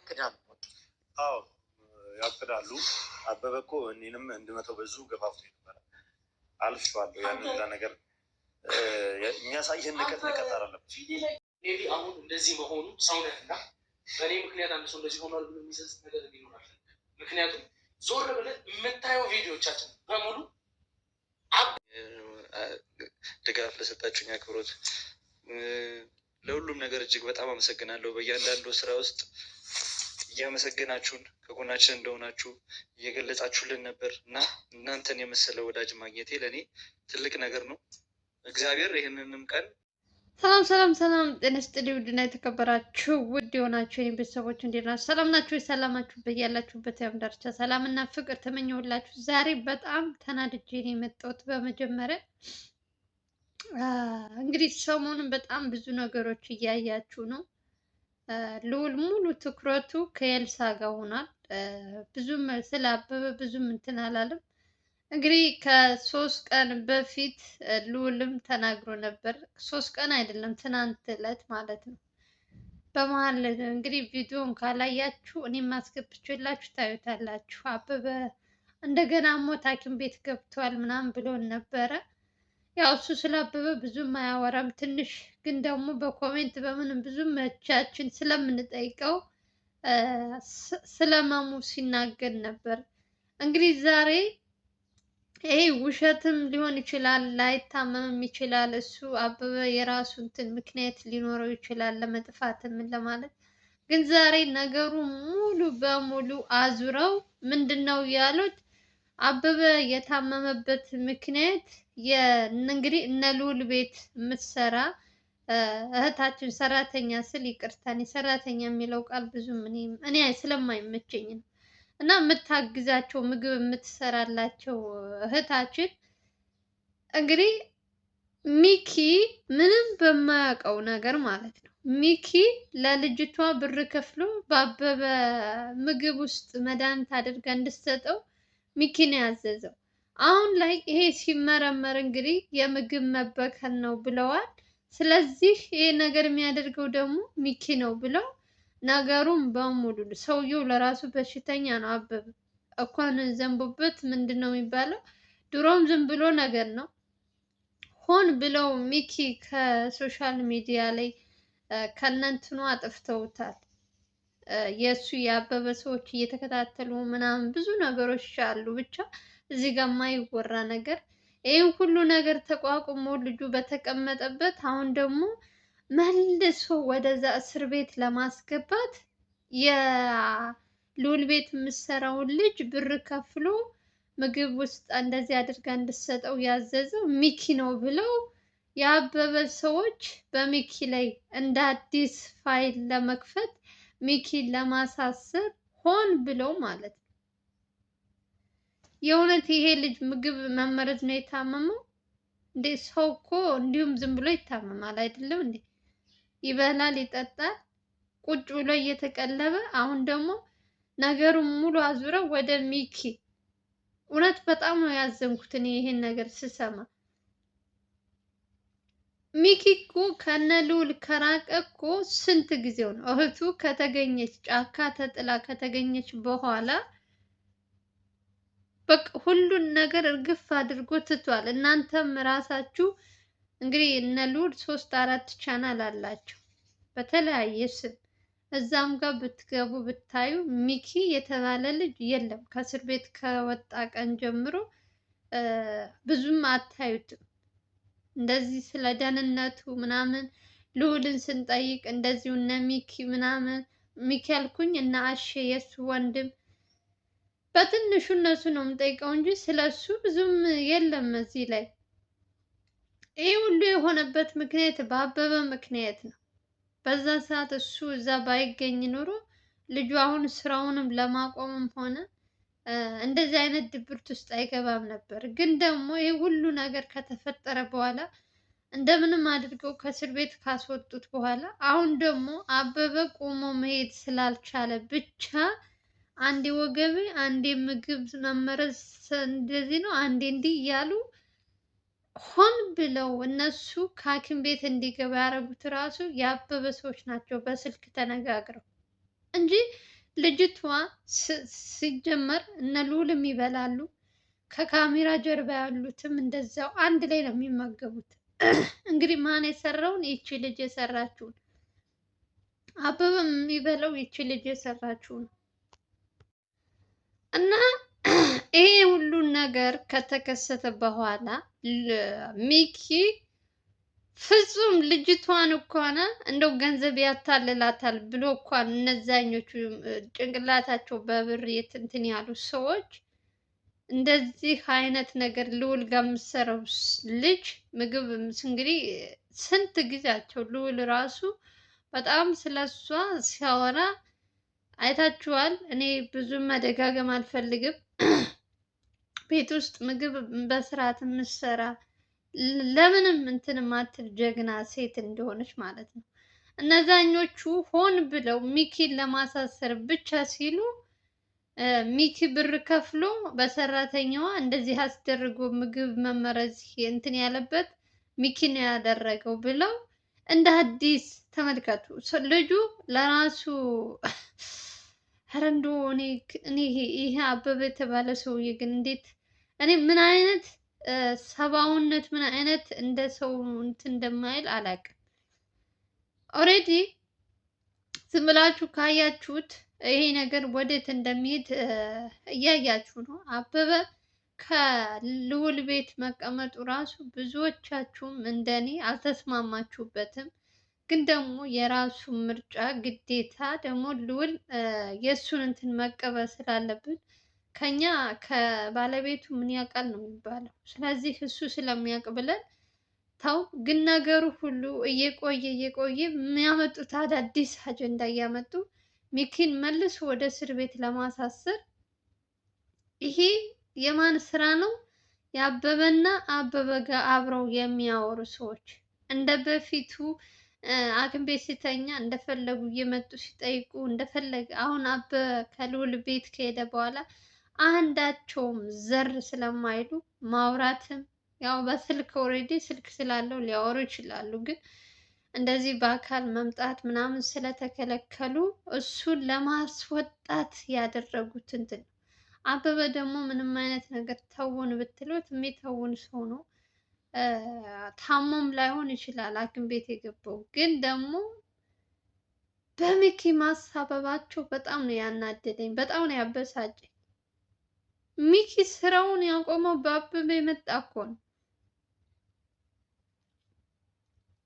ያቅዳሉ። አዎ ያቅዳሉ። አበበ እኮ እኔንም እንድመተው ብዙ ገፋፍቶ ነበር። አልፌዋለሁ። ያንን ነገር የሚያሳየን ንቀት አይደለም። ሜቢ አሁን እንደዚህ መሆኑ ሰው ነህ እና በእኔ ምክንያት አንድ ሰው እንደዚህ ሆኗል ብሎ የሚሰጥ ነገር ይኖራል። ምክንያቱም ዞር ብለህ የምታየው ቪዲዮቻችን በሙሉ ድጋፍ ለሰጣችሁኝ አክብሮት ለሁሉም ነገር እጅግ በጣም አመሰግናለሁ። በእያንዳንዱ ስራ ውስጥ እያመሰገናችሁን ከጎናችን እንደሆናችሁ እየገለጻችሁልን ነበር እና እናንተን የመሰለ ወዳጅ ማግኘቴ ለእኔ ትልቅ ነገር ነው። እግዚአብሔር ይህንንም ቀን ሰላም ጤና ይስጥልኝ። ውድና የተከበራችሁ ውድ የሆናችሁ የኔ ቤተሰቦች እንዴት ናችሁ? ሰላም ናችሁ? ሰላማችሁ በያላችሁበት ያም ዳርቻ ሰላምና ፍቅር ተመኘሁላችሁ። ዛሬ በጣም ተናድጄ ነው የመጣሁት። በመጀመሪያ እንግዲህ ሰሞኑን በጣም ብዙ ነገሮች እያያችሁ ነው። ልዑል ሙሉ ትኩረቱ ከኤልሳ ጋር ሆኗል። ብዙም ስለ አበበ ብዙም እንትን አላለም። እንግዲህ ከሶስት ቀን በፊት ልዑልም ተናግሮ ነበር። ሶስት ቀን አይደለም ትናንት ዕለት ማለት ነው። በመሀል እንግዲህ ቪዲዮን ካላያችሁ እኔም አስገብቼላችሁ ታዩታላችሁ። አበበ እንደገና ሞት ሐኪም ቤት ገብቷል ምናምን ብሎን ነበረ። ያው እሱ ስለ አበበ ብዙም አያወራም። ትንሽ ግን ደግሞ በኮሜንት በምንም ብዙም መቻችን ስለምንጠይቀው ስለመሙ ሲናገር ነበር። እንግዲህ ዛሬ ይሄ ውሸትም ሊሆን ይችላል፣ ላይታመምም ይችላል። እሱ አበበ የራሱ እንትን ምክንያት ሊኖረው ይችላል ለመጥፋትም ለማለት። ግን ዛሬ ነገሩ ሙሉ በሙሉ አዙረው ምንድነው ያሉት? አበበ የታመመበት ምክንያት እንግዲህ እነ ልዑል ቤት የምትሰራ እህታችን ሰራተኛ ስል ይቅርታኔ ሰራተኛ የሚለው ቃል ብዙም እኔ ስለማይመቸኝ ነው እና የምታግዛቸው ምግብ የምትሰራላቸው እህታችን እንግዲህ ሚኪ ምንም በማያውቀው ነገር ማለት ነው። ሚኪ ለልጅቷ ብር ከፍሎ በአበበ ምግብ ውስጥ መድኃኒት አድርጋ እንድትሰጠው ሚኪ ነው ያዘዘው። አሁን ላይ ይሄ ሲመረመር እንግዲህ የምግብ መበከል ነው ብለዋል። ስለዚህ ይሄ ነገር የሚያደርገው ደግሞ ሚኪ ነው ብለው ነገሩን በሙሉ ሰውየው ለራሱ በሽተኛ ነው። አበበ እንኳን ዘንቦበት ምንድን ነው የሚባለው? ድሮም ዝም ብሎ ነገር ነው። ሆን ብለው ሚኪ ከሶሻል ሚዲያ ላይ ከነንትኑ አጥፍተውታል። የእሱ የአበበ ሰዎች እየተከታተሉ ምናምን ብዙ ነገሮች አሉ። ብቻ እዚህ ጋር የማይወራ ነገር ይህን ሁሉ ነገር ተቋቁሞ ልጁ በተቀመጠበት አሁን ደግሞ መልሶ ወደዛ እስር ቤት ለማስገባት የልዑል ቤት የምትሰራውን ልጅ ብር ከፍሎ ምግብ ውስጥ እንደዚህ አድርጋ እንድትሰጠው ያዘዘው ሚኪ ነው ብለው የአበበ ሰዎች በሚኪ ላይ እንደ አዲስ ፋይል ለመክፈት ሚኪን ለማሳሰር ሆን ብለው ማለት ነው። የእውነት ይሄ ልጅ ምግብ መመረዝ ነው የታመመው እንዴ? ሰው እኮ እንዲሁም ዝም ብሎ ይታመማል አይደለም እንዴ? ይበላል፣ ይጠጣል፣ ቁጭ ብሎ እየተቀለበ። አሁን ደግሞ ነገሩን ሙሉ አዙረው ወደ ሚኪ። እውነት በጣም ነው ያዘንኩት እኔ ይሄን ነገር ስሰማ። ሚኪ እኮ ከነ ልዑል ከራቀ እኮ ስንት ጊዜው ነው? እህቱ ከተገኘች ጫካ ተጥላ ከተገኘች በኋላ በቃ ሁሉን ነገር እርግፍ አድርጎ ትቷል። እናንተም ራሳችሁ እንግዲህ እነ ልዑል 3-4 ቻናል አላቸው በተለያየ ስም። እዛም ጋር ብትገቡ ብታዩ ሚኪ የተባለ ልጅ የለም። ከእስር ቤት ከወጣ ቀን ጀምሮ ብዙም አታዩትም። እንደዚህ ስለ ደህንነቱ ምናምን ልዑልን ስንጠይቅ እንደዚሁ እነ ሚኪ ምናምን ሚኪ ያልኩኝ እነ አሼ የእሱ ወንድም በትንሹ እነሱ ነው የምጠይቀው እንጂ ስለሱ ብዙም የለም እዚህ ላይ። ይህ ሁሉ የሆነበት ምክንያት በአበበ ምክንያት ነው። በዛ ሰዓት እሱ እዛ ባይገኝ ኖሮ ልጁ አሁን ስራውንም ለማቆምም ሆነ እንደዚህ አይነት ድብርት ውስጥ አይገባም ነበር። ግን ደግሞ ይህ ሁሉ ነገር ከተፈጠረ በኋላ እንደምንም አድርገው ከእስር ቤት ካስወጡት በኋላ አሁን ደግሞ አበበ ቆሞ መሄድ ስላልቻለ ብቻ አንዴ ወገቤ፣ አንዴ ምግብ መመረዝ እንደዚህ ነው፣ አንዴ እንዲህ እያሉ ሆን ብለው እነሱ ከሐኪም ቤት እንዲገባ ያደረጉት ራሱ የአበበ ሰዎች ናቸው። በስልክ ተነጋግረው እንጂ ልጅቷ ሲጀመር እነ ልዑልም ይበላሉ፣ ከካሜራ ጀርባ ያሉትም እንደዛው አንድ ላይ ነው የሚመገቡት። እንግዲህ ማን የሰራውን? ይቺ ልጅ የሰራችውን። አበበም የሚበላው ይቺ ልጅ የሰራችውን እና ይሄ ሁሉን ነገር ከተከሰተ በኋላ ሚኪ ፍጹም ልጅቷን እንኳን እንደው ገንዘብ ያታልላታል ብሎ እንኳን እነዛኞቹ ጭንቅላታቸው በብር እንትን ያሉ ሰዎች እንደዚህ አይነት ነገር ልዑል ጋር የምትሰራው ልጅ ምግብ እንግዲህ ስንት ጊዜያቸው ልዑል ራሱ በጣም ስለሷ ሲያወራ አይታችኋል። እኔ ብዙም መደጋገም አልፈልግም። ቤት ውስጥ ምግብ በስርዓት የምትሰራ ለምንም እንትን ማትል ጀግና ሴት እንደሆነች ማለት ነው። እነዛኞቹ ሆን ብለው ሚኪን ለማሳሰር ብቻ ሲሉ ሚኪ ብር ከፍሎ በሰራተኛዋ እንደዚህ አስደርጎ ምግብ መመረዝ እንትን ያለበት ሚኪ ነው ያደረገው ብለው እንደ አዲስ ተመልከቱ። ልጁ ለራሱ ኧረ እንደው እኔ ይሄ አበበ የተባለ ሰውዬ ግን እንዴት እኔ ምን አይነት ሰብአዊነት ምን አይነት እንደ ሰው እንትን እንደማይል አላውቅም። ኦልሬዲ ዝም ብላችሁ ካያችሁት ይሄ ነገር ወዴት እንደሚሄድ እያያችሁ ነው። አበበ ከልዑል ቤት መቀመጡ ራሱ ብዙዎቻችሁም እንደኔ አልተስማማችሁበትም። ግን ደግሞ የራሱ ምርጫ ግዴታ ደግሞ ልዑል የእሱን እንትን መቀበል ስላለብን ከኛ ከባለቤቱ ምን ያውቃል ነው የሚባለው። ስለዚህ እሱ ስለሚያውቅ ብለን ታው። ግን ነገሩ ሁሉ እየቆየ የሚያመጡት አዳዲስ አጀንዳ እያመጡ ሚኪን መልሶ ወደ እስር ቤት ለማሳሰር ይሄ የማን ስራ ነው? የአበበና አበበ ጋር አብረው የሚያወሩ ሰዎች እንደ በፊቱ ሐኪም ቤት ሲተኛ እንደፈለጉ እየመጡ ሲጠይቁ እንደፈለገ። አሁን አበበ ከልዑል ቤት ከሄደ በኋላ አንዳቸውም ዘር ስለማይሉ ማውራትም ያው በስልክ ኦልሬዲ ስልክ ስላለው ሊያወሩ ይችላሉ። ግን እንደዚህ በአካል መምጣት ምናምን ስለተከለከሉ እሱን ለማስወጣት ያደረጉት እንትን ነው። አበበ ደግሞ ምንም አይነት ነገር ተውን ብትሉት የሚተውን ሰው ነው። ታሞም ላይሆን ይችላል ሐኪም ቤት የገባው። ግን ደግሞ በሚኪ ማሳበባቸው በጣም ነው ያናደደኝ፣ በጣም ነው ያበሳጨኝ። ሚኪ ስራውን ያቆመው በአበበ የመጣ እኮ ነው።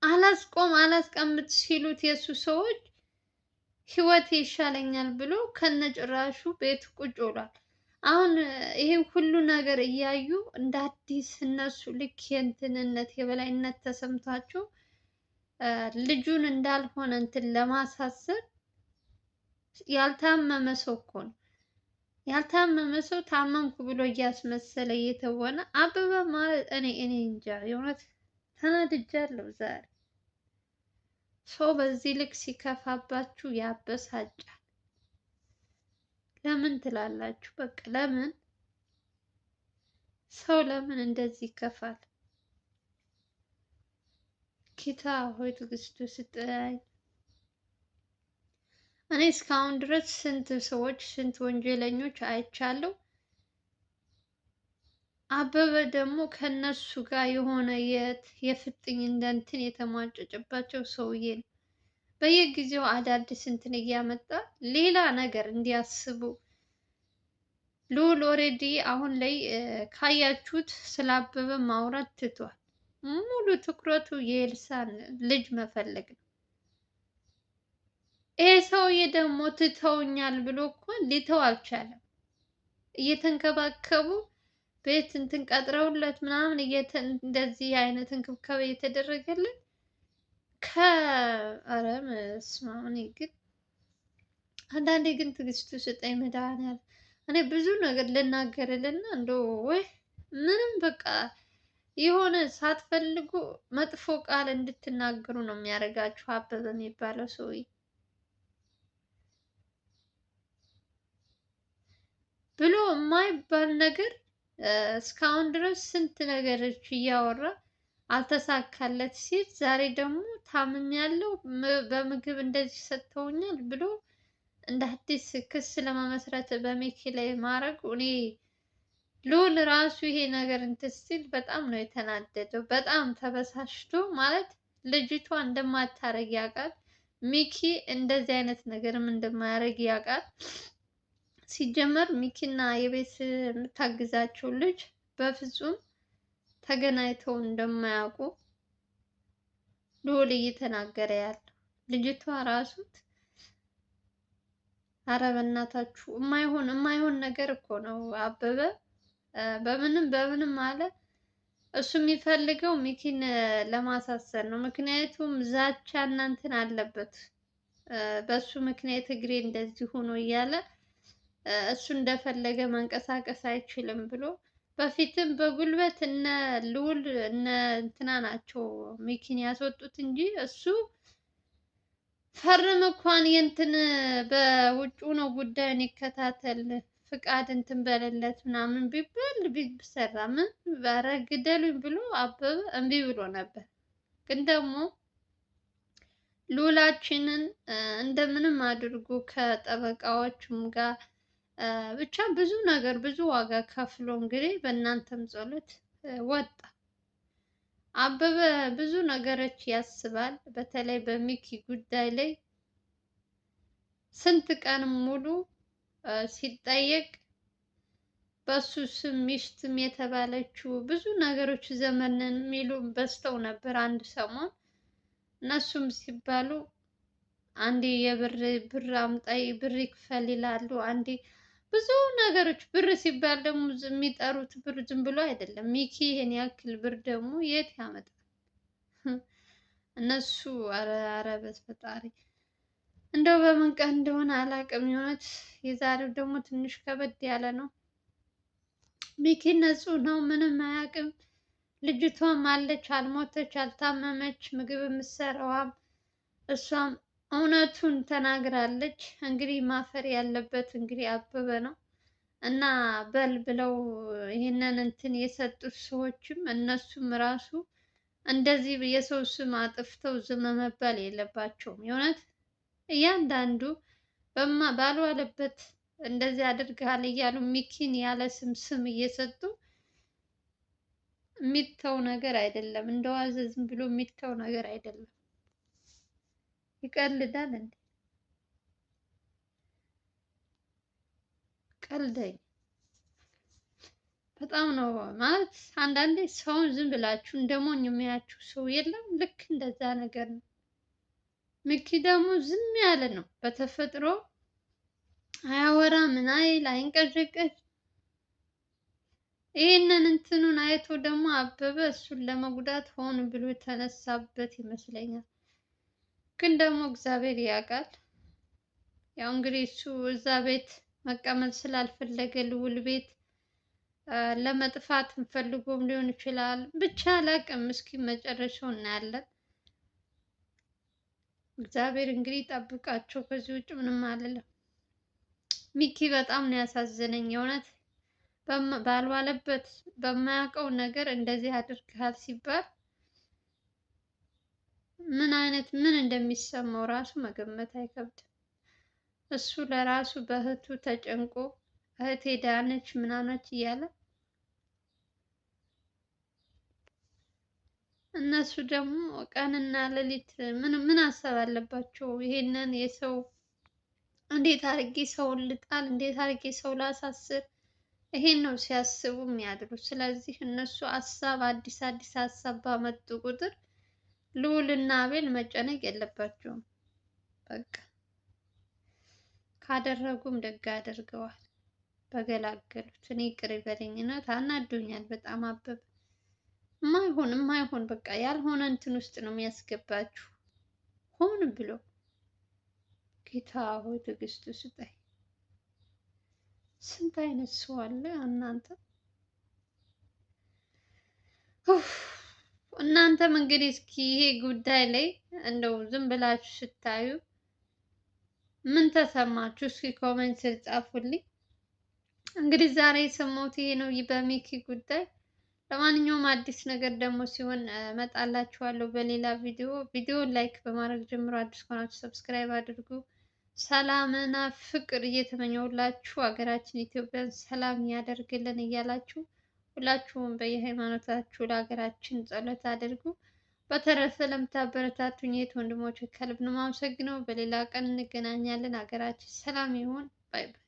አላስቀምጥ ሲሉት የእሱ ሰዎች ህይወቴ ይሻለኛል ብሎ ከነጭራሹ ቤት ቁጭ ብሏል። አሁን ይሄን ሁሉ ነገር እያዩ እንደ አዲስ እነሱ ልክ የእንትንነት የበላይነት ተሰምቷቸው ልጁን እንዳልሆነ እንትን ለማሳሰር ያልታመመ ሰው እኮ ነው። ያልታመመ ሰው ታመምኩ ብሎ እያስመሰለ እየተወነ አበበ ማለት እኔ እንጃ የእውነት ተናድጃለሁ ዛሬ። ሰው በዚህ ልክ ሲከፋባችሁ ያበሳጫል። ለምን ትላላችሁ? በቃ ለምን ሰው ለምን እንደዚህ ይከፋል? ጌታ ሆይ ትዕግስቱ ስጠኝ። እኔ እስካሁን ድረስ ስንት ሰዎች ስንት ወንጀለኞች አይቻለሁ። አበበ ደግሞ ከነሱ ጋር የሆነ የፍጥኝ እንደንትን የተሟጨጨባቸው ሰውዬ ነው። በየጊዜው አዳዲስ እንትን እያመጣ ሌላ ነገር እንዲያስቡ። ልዑል ኦልሬዲ አሁን ላይ ካያችሁት ስለ አበበ ማውራት ትቷል። ሙሉ ትኩረቱ የኤልሳን ልጅ መፈለግ ነው። ይሄ ሰውዬ ደግሞ ትተውኛል ብሎ እኮ ሊተው አልቻለም። እየተንከባከቡ ቤት እንትን ቀጥረውለት ምናምን እንደዚህ አይነት እንክብካቤ እየተደረገለት ኧረ በስመ አብ። እኔ ግን አንዳንዴ ግን ትዕግስቱ ስጠኝ መድኃኒዓለም። እኔ ብዙ ነገር ልናገርልና እንደው ወይ ምንም በቃ የሆነ ሳትፈልጉ መጥፎ ቃል እንድትናገሩ ነው የሚያደርጋችሁ። አበበ የሚባለው ሰውዬ ብሎ የማይባል ነገር እስካሁን ድረስ ስንት ነገሮች እያወራ አልተሳካለት ሲል ዛሬ ደግሞ ታምም ያለው በምግብ እንደዚህ ሰጥተውኛል ብሎ እንደ አዲስ ክስ ለመመስረት በሚኪ ላይ ማድረግ እኔ ልዑል ራሱ ይሄ ነገር እንትን ሲል በጣም ነው የተናደደው። በጣም ተበሳሽቶ ማለት ልጅቷ እንደማታረግ ያውቃል። ሚኪ እንደዚህ አይነት ነገርም እንደማያደርግ ያውቃል። ሲጀመር ሚኪና የቤት የምታግዛቸው ልጅ በፍጹም ተገናኝተው እንደማያውቁ ልዑል እየተናገረ ያለው ልጅቷ ራሱ ኧረ በእናታችሁ የማይሆን ነገር እኮ ነው አበበ በምንም አለ እሱ የሚፈልገው ሚኪን ለማሳሰር ነው። ምክንያቱም ዛቻ እናንተን አለበት በሱ ምክንያት እግሬ እንደዚህ ሆኖ እያለ እሱ እንደፈለገ መንቀሳቀስ አይችልም ብሎ በፊትም በጉልበት እነ ልዑል እነ እንትና ናቸው ሚኪን ያስወጡት እንጂ እሱ ፈርም እንኳን የእንትን በውጭ ነው ጉዳዩን ይከታተል ፍቃድ እንትን በሌለት ምናምን ቢባል ቢሰራ ምን ኧረ ግደሉኝ ብሎ አበበ እምቢ ብሎ ነበር። ግን ደግሞ ልዑላችንን እንደምንም አድርጎ ከጠበቃዎቹም ጋር ብቻ ብዙ ነገር ብዙ ዋጋ ከፍሎ እንግዲህ በእናንተም ጸሎት ወጣ። አበበ ብዙ ነገሮች ያስባል። በተለይ በሚኪ ጉዳይ ላይ ስንት ቀን ሙሉ ሲጠየቅ በሱ ስም ሚስትም የተባለችው ብዙ ነገሮች ዘመንን የሚሉ በዝተው ነበር አንድ ሰሞን። እነሱም ሲባሉ አንዴ ብር አምጣይ ብር ይክፈል ይላሉ። አንዴ ብዙ ነገሮች ብር ሲባል ደግሞ የሚጠሩት ብር ዝም ብሎ አይደለም። ሚኪ ይሄን ያክል ብር ደግሞ የት ያመጣል? እነሱ ኧረ በፈጣሪ እንደው በምን ቀን እንደሆነ አላውቅም። የሆነት የዛሬው ደግሞ ትንሽ ከበድ ያለ ነው። ሚኪ ንጹህ ነው፣ ምንም አያውቅም። ልጅቷም አለች፣ አልሞተች፣ አልታመመች። ምግብ የምትሰራዋም እሷም እውነቱን ተናግራለች። እንግዲህ ማፈር ያለበት እንግዲህ አበበ ነው እና በል ብለው ይህንን እንትን የሰጡት ሰዎችም እነሱም ራሱ እንደዚህ የሰው ስም አጥፍተው ዝም መባል የለባቸውም። የእውነት እያንዳንዱ ባልዋለበት እንደዚህ አድርገሃል እያሉ ሚኪን ያለ ስም እየሰጡ የሚተው ነገር አይደለም። እንደዋዛ ዝም ብሎ የሚተው ነገር አይደለም። ይቀልዳል እንዴ? ቀልደኝ በጣም ነው ማለት። አንዳንዴ ሰውን ዝም ብላችሁ እንደሞኝ የሚያችሁ ሰው የለም። ልክ እንደዛ ነገር ነው። ሚኪ ደግሞ ዝም ያለ ነው በተፈጥሮ አያወራ ምን አይል አይንቀዠቀዥ። ይህንን እንትኑን አይቶ ደግሞ አበበ እሱን ለመጉዳት ሆን ብሎ የተነሳበት ይመስለኛል። ግን ደግሞ እግዚአብሔር ያውቃል። ያው እንግዲህ እሱ እዛ ቤት መቀመጥ ስላልፈለገ ልዑል ቤት ለመጥፋት ፈልጎም ሊሆን ይችላል። ብቻ አላውቅም። እስኪ መጨረሻው እናያለን። እግዚአብሔር እንግዲህ ጠብቃቸው። ከዚህ ውጭ ምንም አልልም። ሚኪ በጣም ነው ያሳዘነኝ የእውነት ባልዋለበት በማያውቀው ነገር እንደዚህ አድርገሃል ሲባል ምን እንደሚሰማው ራሱ መገመት አይከብድም። እሱ ለራሱ በእህቱ ተጨንቆ እህቴ ዳነች ምናነች እያለ እነሱ ደግሞ ቀንና ሌሊት ምን ሀሳብ አለባቸው? ይሄንን የሰው እንዴት አድርጌ ሰውን ልጣል፣ እንዴት አድርጌ ሰው ላሳስር፣ ይሄን ነው ሲያስቡ የሚያድሩት። ስለዚህ እነሱ አዲስ ሀሳብ ባመጡ ቁጥር ልዑልና አቤል መጨነቅ የለባቸውም። በቃ ካደረጉም ደግ አድርገዋል፣ በገላገሉት። እኔ ይቅር ይበለኝ፣ እውነት አናዶኛል በጣም አበበ። የማይሆን በቃ ያልሆነ እንትን ውስጥ ነው የሚያስገባችሁ ሆን ብሎ። ጌታ ሆይ ትዕግስት ስጠኝ። ስንት አይነት ሰው አለ እናንተ። እናንተም እንግዲህ እስኪ ይሄ ጉዳይ ላይ እንደው ዝም ብላችሁ ስታዩ ምን ተሰማችሁ? እስኪ ኮሜንት ስር ጻፉልኝ። እንግዲህ ዛሬ የሰማሁት ይሄ ነው በሚኪ ጉዳይ። ለማንኛውም አዲስ ነገር ደግሞ ሲሆን እመጣላችኋለሁ በሌላ ቪዲዮ። ቪዲዮውን ላይክ በማድረግ ጀምሮ አዲስ ከሆናችሁ ሰብስክራይብ አድርጉ። ሰላምና ፍቅር እየተመኘሁላችሁ ሀገራችን ኢትዮጵያን ሰላም ያደርግልን እያላችሁ ሁላችሁም በየሃይማኖታችሁ ለሀገራችን ጸሎት አድርጉ። በተረፈ ለምታበረታቱኝ የት ወንድሞች ከልብ ነው የማመሰግነው። በሌላ ቀን እንገናኛለን። ሀገራችን ሰላም ይሁን። ባይ ባይ።